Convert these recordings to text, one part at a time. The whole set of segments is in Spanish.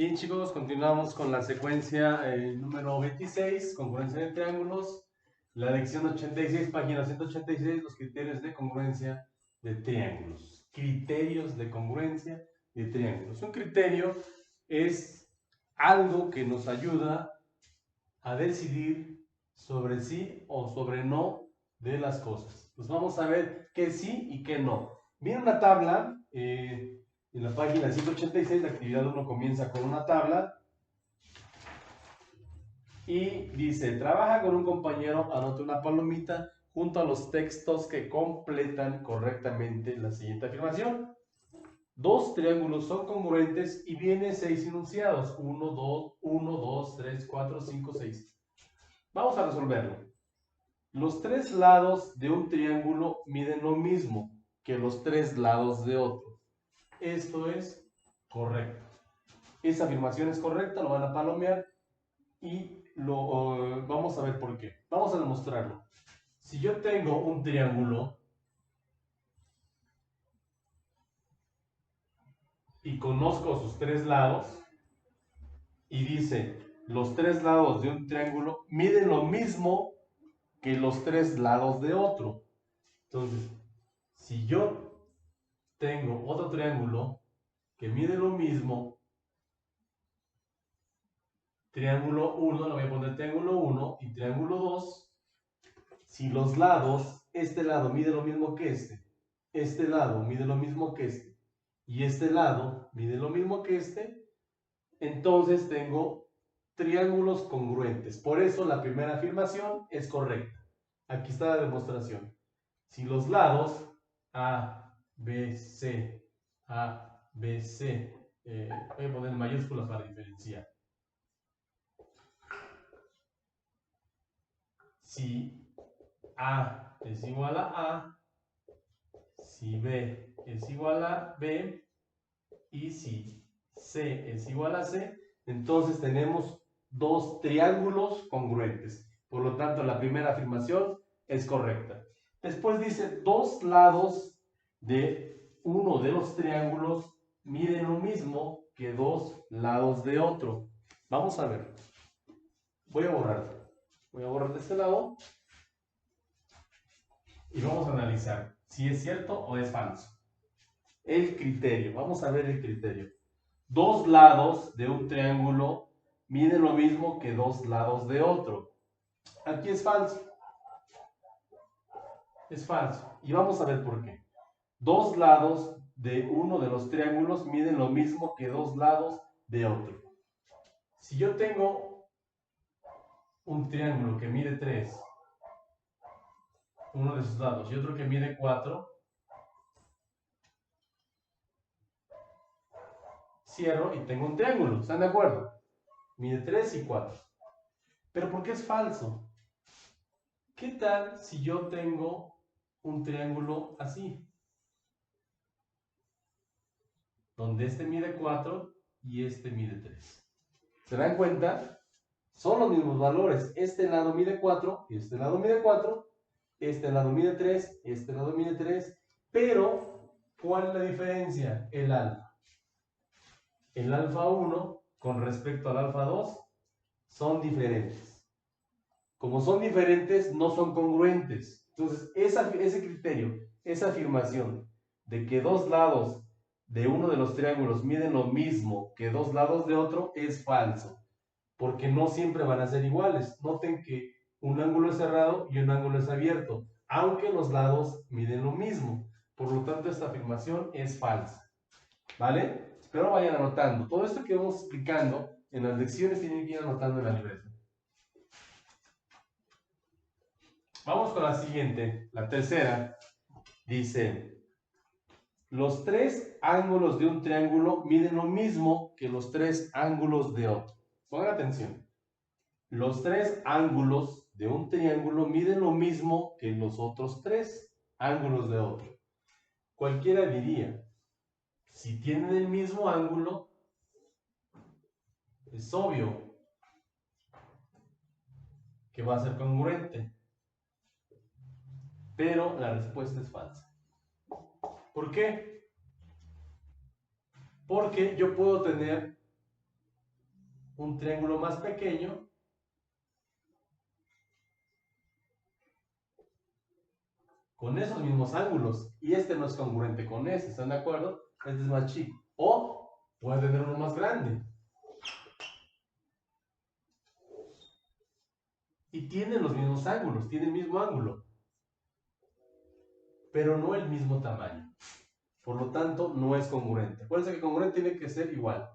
Bien, chicos, continuamos con la secuencia número 26, congruencia de triángulos. La lección 86, página 186, los criterios de congruencia de triángulos. Criterios de congruencia de triángulos. Un criterio es algo que nos ayuda a decidir sobre sí o sobre no de las cosas. Pues vamos a ver qué sí y qué no. Viene una tabla, en la página 186, la actividad 1 comienza con una tabla y dice, trabaja con un compañero, anote una palomita junto a los textos que completan correctamente la siguiente afirmación. Dos triángulos son congruentes y viene 6 enunciados. 1, 2, 3, 4, 5, 6. Vamos a resolverlo. Los tres lados de un triángulo miden lo mismo que los tres lados de otro. Esto es correcto. Esa afirmación es correcta, lo van a palomear y vamos a ver por qué. Vamos a demostrarlo. Si yo tengo un triángulo y conozco sus tres lados y dice, los tres lados de un triángulo miden lo mismo que los tres lados de otro. Entonces, si yo tengo otro triángulo que mide lo mismo, triángulo 1, le voy a poner triángulo 1 y triángulo 2, si los lados, este lado mide lo mismo que este lado mide lo mismo que y este lado mide lo mismo que entonces tengo triángulos congruentes. Por eso la primera afirmación es correcta. Aquí está la demostración. Si los lados A, B, C, A, B, C, voy a poner mayúsculas para diferenciar. Si A es igual a A, si B es igual a B y si C es igual a C, entonces tenemos dos triángulos congruentes. Por lo tanto, la primera afirmación es correcta. Después dice, dos lados de uno de los triángulos miden lo mismo que dos lados de otro. Vamos a ver. Voy a borrar. Voy a borrar de este lado y vamos a analizar si es cierto o es falso. El criterio. Vamos a ver el criterio. Dos lados de un triángulo miden lo mismo que dos lados de otro. Aquí es falso. Es falso. Y vamos a ver por qué. Dos lados de uno de los triángulos miden lo mismo que dos lados de otro. Si yo tengo un triángulo que mide 3, uno de sus lados, y otro que mide 4, cierro y tengo un triángulo. ¿Están de acuerdo? Mide 3 y 4. Pero ¿por qué es falso? ¿Qué tal si yo tengo un triángulo así? Donde este mide 4 y este mide 3. ¿Se dan cuenta? Son los mismos valores. Este lado mide 4, este lado mide 4, este lado mide 3, este lado mide 3. Pero, ¿cuál es la diferencia? El alfa. El alfa 1 con respecto al alfa 2 son diferentes. Como son diferentes, no son congruentes. Entonces, ese criterio, esa afirmación de que dos lados de uno de los triángulos miden lo mismo que dos lados de otro es falso, porque no siempre van a ser iguales. Noten que un ángulo es cerrado y un ángulo es abierto, aunque los lados miden lo mismo. Por lo tanto, esta afirmación es falsa. ¿Vale? Espero vayan anotando. Todo esto que vamos explicando en las lecciones tienen que ir anotando en la libreta. Vamos con la siguiente, la tercera. Dice, los tres ángulos de un triángulo miden lo mismo que los tres ángulos de otro. Pongan atención. Los tres ángulos de un triángulo miden lo mismo que los otros tres ángulos de otro. Cualquiera diría, si tienen el mismo ángulo, es obvio que va a ser congruente. Pero la respuesta es falsa. ¿Por qué? Porque yo puedo tener un triángulo más pequeño con esos mismos ángulos. Y este no es congruente con este, ¿están de acuerdo? Este es más chico. O puede tener uno más grande. Y tiene los mismos ángulos, tiene el mismo ángulo. Pero no el mismo tamaño. Por lo tanto, no es congruente. Acuérdense que congruente tiene que ser igual.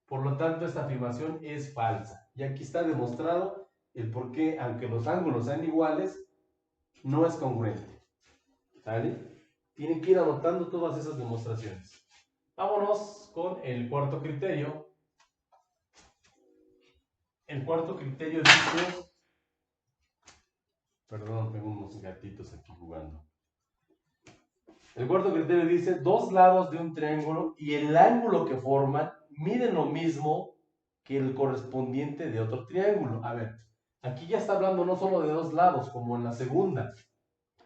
Por lo tanto, esta afirmación es falsa. Y aquí está demostrado el por qué, aunque los ángulos sean iguales, no es congruente. ¿Sale? Tienen que ir anotando todas esas demostraciones. Vámonos con el cuarto criterio. El cuarto criterio dice... Perdón, tengo unos gatitos aquí jugando. El cuarto criterio dice, dos lados de un triángulo y el ángulo que forman miden lo mismo que el correspondiente de otro triángulo. A ver, aquí ya está hablando no solo de dos lados, como en la segunda.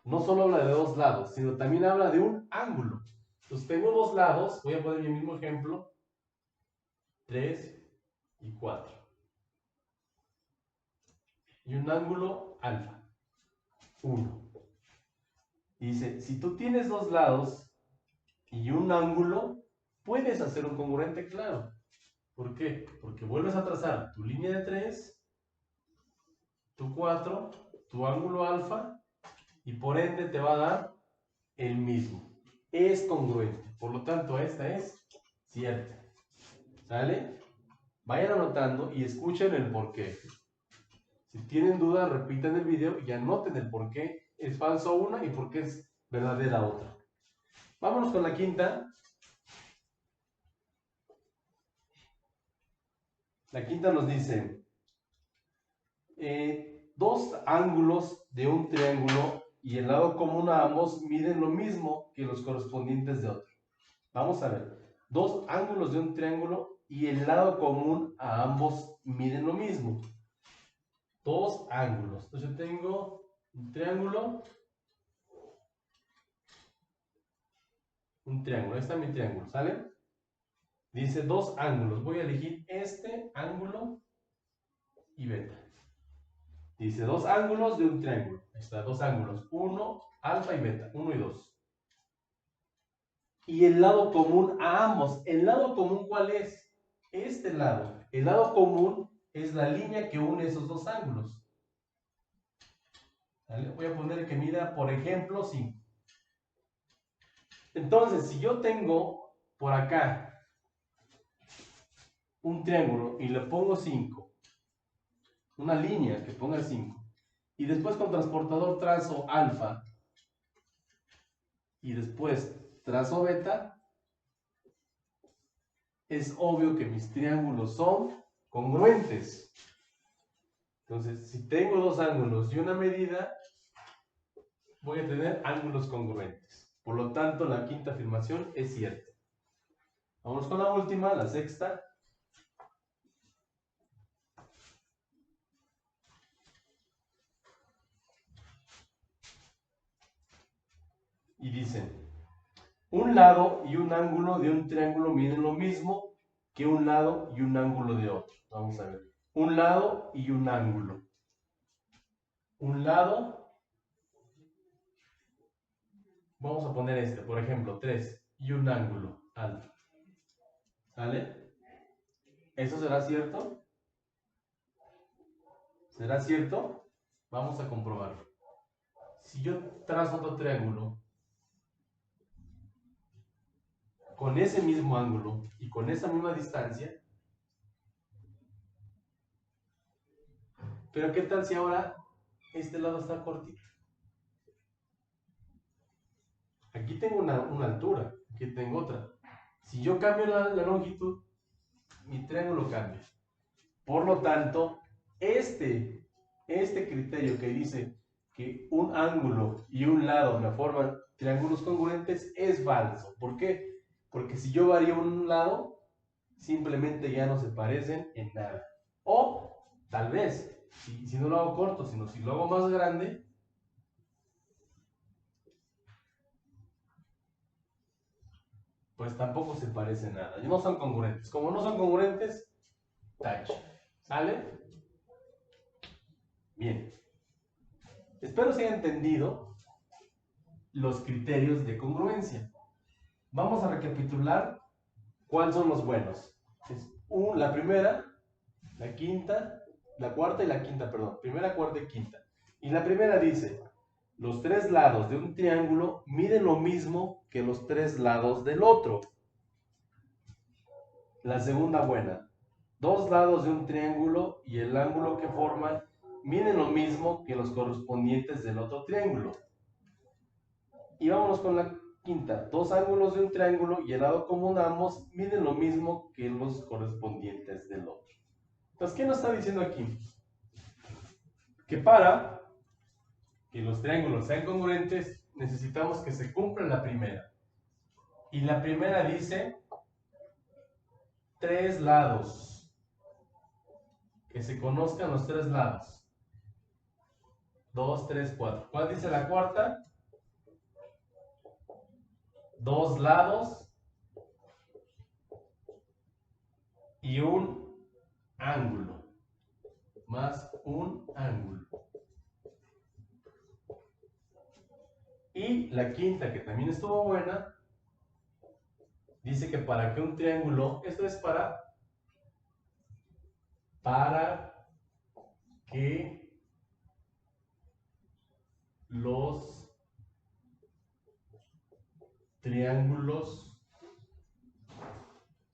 No solo habla de dos lados, sino también habla de un ángulo. Entonces tengo dos lados, voy a poner mi mismo ejemplo, 3 y 4. Y un ángulo alfa, 1. Dice, si tú tienes dos lados y un ángulo, puedes hacer un congruente claro. ¿Por qué? Porque vuelves a trazar tu línea de 3, tu 4, tu ángulo alfa, y por ende te va a dar el mismo. Es congruente. Por lo tanto, esta es cierta. ¿Sale? Vayan anotando y escuchen el porqué. Si tienen dudas, repiten el video y anoten el por qué es falso una y por qué es verdadera otra. Vámonos con la quinta. La quinta nos dice, dos ángulos de un triángulo y el lado común a ambos miden lo mismo que los correspondientes de otro. Vamos a ver, dos ángulos de un triángulo y el lado común a ambos miden lo mismo. Dos ángulos. Entonces yo tengo un triángulo, ahí está mi triángulo, ¿sale? Dice dos ángulos, voy a elegir este ángulo y beta. Dice dos ángulos de un triángulo, ahí está, dos ángulos, 1, alfa y beta, 1 y 2. Y el lado común a ambos, ¿el lado común cuál es? Este lado, el lado común es la línea que une esos dos ángulos. ¿Vale? Voy a poner que mida, por ejemplo, 5. Entonces, si yo tengo por acá un triángulo y le pongo 5, una línea que ponga 5, y después con transportador trazo alfa, y después trazo beta, es obvio que mis triángulos son congruentes. Entonces, si tengo dos ángulos y una medida, voy a tener ángulos congruentes. Por lo tanto, la quinta afirmación es cierta. Vamos con la última, la sexta. Y dicen, un lado y un ángulo de un triángulo miden lo mismo que un lado y un ángulo de otro. Vamos a ver. Un lado y un ángulo. Un lado, vamos a poner este, por ejemplo, 3 y un ángulo alfa. ¿Sale? ¿Eso será cierto? ¿Será cierto? Vamos a comprobarlo. Si yo trazo otro triángulo con ese mismo ángulo y con esa misma distancia, pero ¿qué tal si ahora este lado está cortito? Aquí tengo una altura, aquí tengo otra. Si yo cambio la longitud, mi triángulo cambia. Por lo tanto, este criterio que dice que un ángulo y un lado me forman triángulos congruentes es falso. ¿Por qué? Porque si yo varío un lado, simplemente ya no se parecen en nada. O tal vez, si no lo hago corto, sino si lo hago más grande, pues tampoco se parece nada. No son congruentes. Como no son congruentes, tache. ¿Sale? Bien. Espero se haya entendido los criterios de congruencia. Vamos a recapitular cuáles son los buenos. Es la primera, la quinta, la cuarta y la quinta, perdón. Primera, cuarta y quinta. Y la primera dice, los tres lados de un triángulo miden lo mismo que los tres lados del otro. La segunda buena, dos lados de un triángulo y el ángulo que forman miden lo mismo que los correspondientes del otro triángulo. Y vámonos con la quinta, dos ángulos de un triángulo y el lado común de ambos miden lo mismo que los correspondientes del otro. Entonces, ¿qué nos está diciendo aquí? Que para que los triángulos sean congruentes, necesitamos que se cumpla la primera. Y la primera dice tres lados. Que se conozcan los tres lados. 2, 3, 4. ¿Cuál dice la cuarta? Dos lados y un ángulo. Más un ángulo. Y la quinta, que también estuvo buena, dice que para que un triángulo, esto es para que los triángulos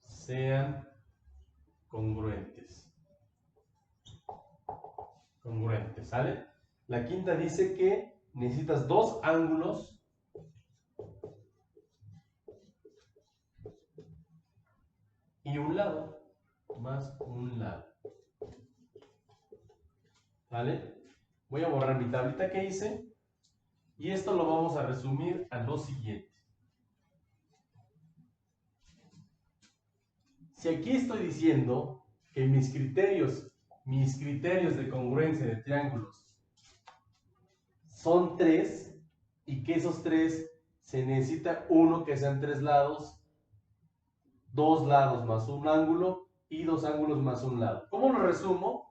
sean congruentes. Congruentes, ¿sale? La quinta dice que necesitas dos ángulos y un lado, más un lado. ¿Vale? Voy a borrar mi tablita que hice y esto lo vamos a resumir a lo siguiente. Si aquí estoy diciendo que mis criterios de congruencia de triángulos son tres y que esos tres se necesita uno que sean tres lados, dos lados más un ángulo y dos ángulos más un lado. ¿Cómo lo resumo?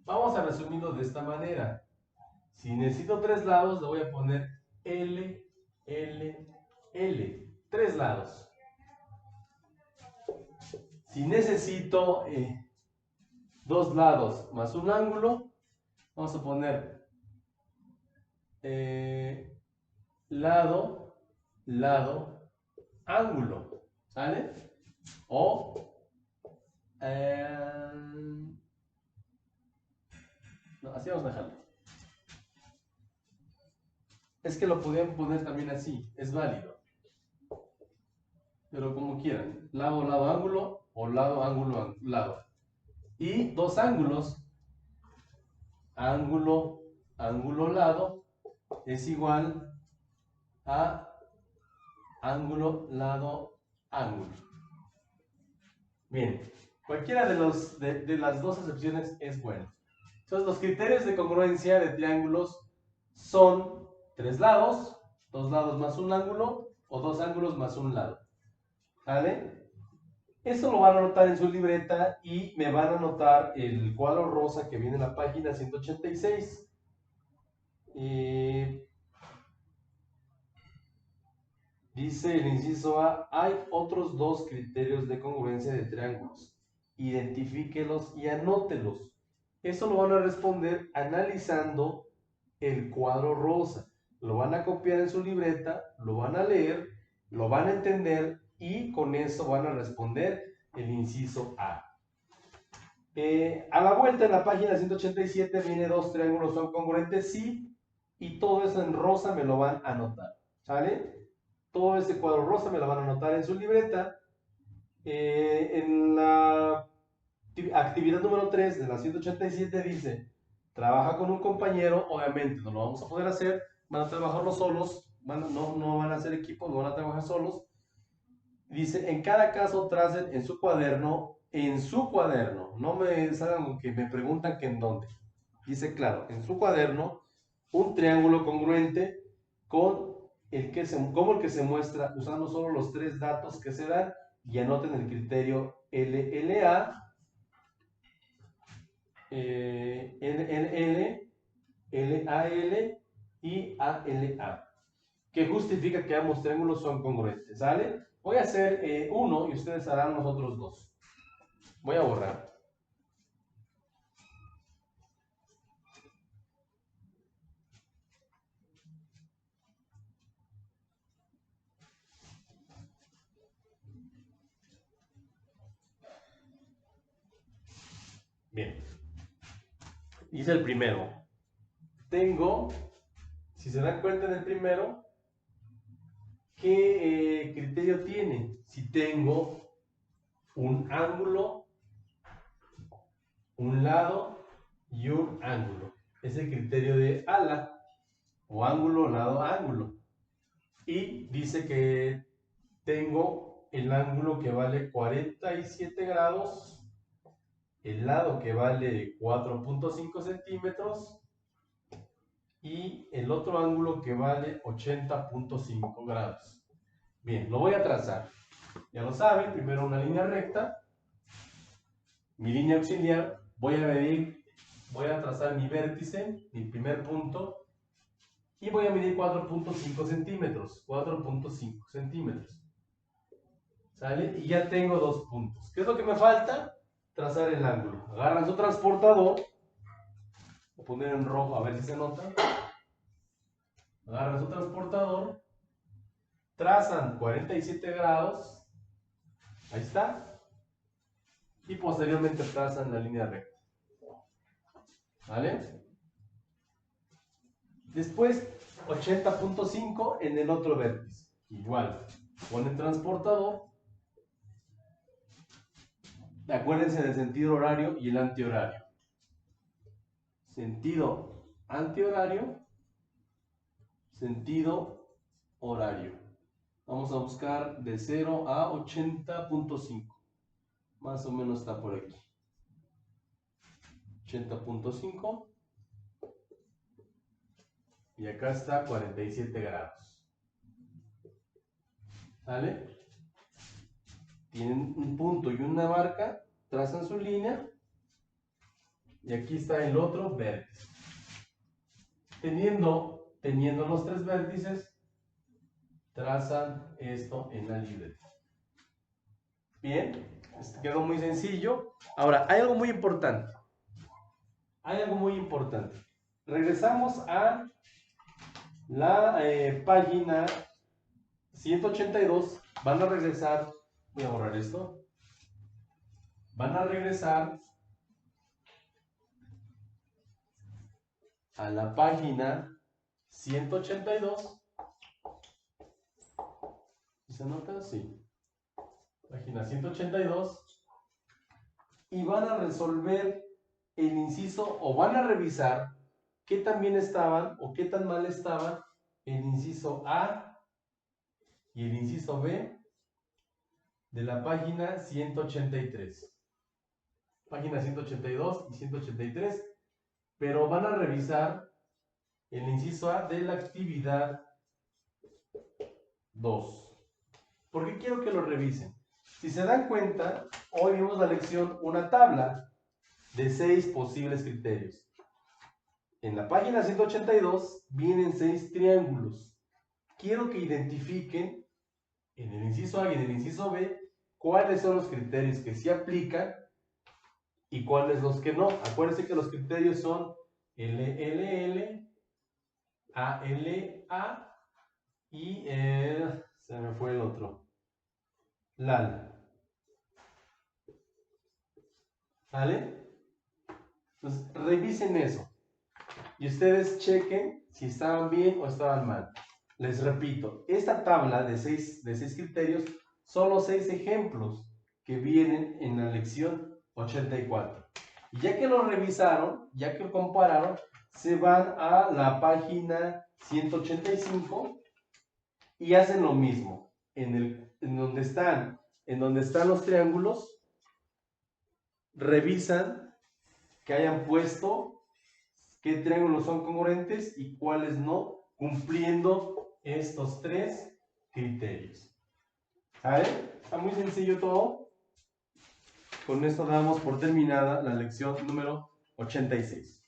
Vamos a resumirlo de esta manera. Si necesito tres lados, le voy a poner L, L, L. Tres lados. Si necesito dos lados más un ángulo, vamos a poner lado, lado, ángulo. ¿Sale? O no, así vamos a dejarlo. Es que lo podían poner también así, es válido. Pero como quieran, lado, lado, ángulo o lado, ángulo, lado. Y dos ángulos, ángulo, ángulo, lado, es igual a ángulo, lado, ángulo. Bien, cualquiera de las dos acepciones es bueno. Entonces, los criterios de congruencia de triángulos son tres lados, dos lados más un ángulo o dos ángulos más un lado. ¿Vale? Eso lo van a anotar en su libreta y me van a anotar el cuadro rosa que viene en la página 186. Dice el inciso A, hay otros dos criterios de congruencia de triángulos. Identifíquelos y anótelos. Eso lo van a responder analizando el cuadro rosa. Lo van a copiar en su libreta, lo van a leer, lo van a entender y con eso van a responder el inciso A. A la vuelta en la página 187 viene dos triángulos son congruentes, sí, y todo eso en rosa me lo van a anotar, ¿sale? Todo ese cuadro rosa me lo van a anotar en su libreta. En la actividad número 3 de la 187 dice, trabaja con un compañero, obviamente no lo vamos a poder hacer, van a trabajarlo solos, no van a hacer equipos, no van a trabajar solos. Dice, en cada caso tracen en su cuaderno, no me salgan con que me preguntan que en dónde. Dice, claro, en su cuaderno, un triángulo congruente con como el que se muestra usando solo los tres datos que se dan y anoten el criterio LLA LL, LAL y ALA, que justifica que ambos triángulos son congruentes, ¿sale? Voy a hacer uno y ustedes harán los otros dos. Voy a borrar. Bien. Hice el primero. Tengo, si se dan cuenta en el primero, ¿qué criterio tiene? Si tengo un ángulo, un lado y un ángulo. Es el criterio de ala, o ángulo, lado, ángulo. Y dice que tengo el ángulo que vale 47 grados, el lado que vale 4.5 centímetros y el otro ángulo que vale 80.5 grados. Bien, lo voy a trazar. Ya lo saben, primero una línea recta, mi línea auxiliar, voy a medir, voy a trazar mi vértice, mi primer punto, y voy a medir 4.5 centímetros, 4.5 centímetros. ¿Sale? Y ya tengo dos puntos. ¿Qué es lo que me falta? Trazar el ángulo. Agarran su transportador, voy a poner en rojo a ver si se nota. Agarran su transportador, trazan 47 grados, ahí está, y posteriormente trazan la línea recta. ¿Vale? Después 80.5 en el otro vértice. Igual, ponen transportador. Acuérdense del sentido horario y el antihorario. Sentido antihorario, sentido horario. Vamos a buscar de 0 a 80.5. Más o menos está por aquí. 80.5. Y acá está 47 grados. ¿Sale? Tienen un punto y una marca, trazan su línea. Y aquí está el otro vértice. Teniendo los tres vértices, trazan esto en la libreta. Bien, quedó muy sencillo. Ahora, hay algo muy importante. Hay algo muy importante. Regresamos a la página 182. Van a regresar. Voy a borrar esto. Van a regresar a la página 182. ¿Se nota? Sí. Página 182. Y van a resolver el inciso, o van a revisar qué tan bien estaban o qué tan mal estaban el inciso A y el inciso B de la página 183. Página 182 y 183. Pero van a revisar el inciso A de la actividad 2. ¿Por qué quiero que lo revisen? Si se dan cuenta, hoy vimos la lección una tabla de 6 posibles criterios. En la página 182 vienen 6 triángulos. Quiero que identifiquen en el inciso A y en el inciso B cuáles son los criterios que sí aplican y cuáles los que no. Acuérdense que los criterios son LLL, ALA y se me fue el otro, LAL. ¿Vale? Entonces, revisen eso. Y ustedes chequen si estaban bien o estaban mal. Les repito, esta tabla de 6 criterios son los 6 ejemplos que vienen en la lección 84. Y ya que lo revisaron, ya que lo compararon, se van a la página 185 y hacen lo mismo. En donde están los triángulos, revisan que hayan puesto qué triángulos son congruentes y cuáles no, cumpliendo estos 3 criterios. ¿Sale? Está muy sencillo todo. Con esto damos por terminada la lección número 86.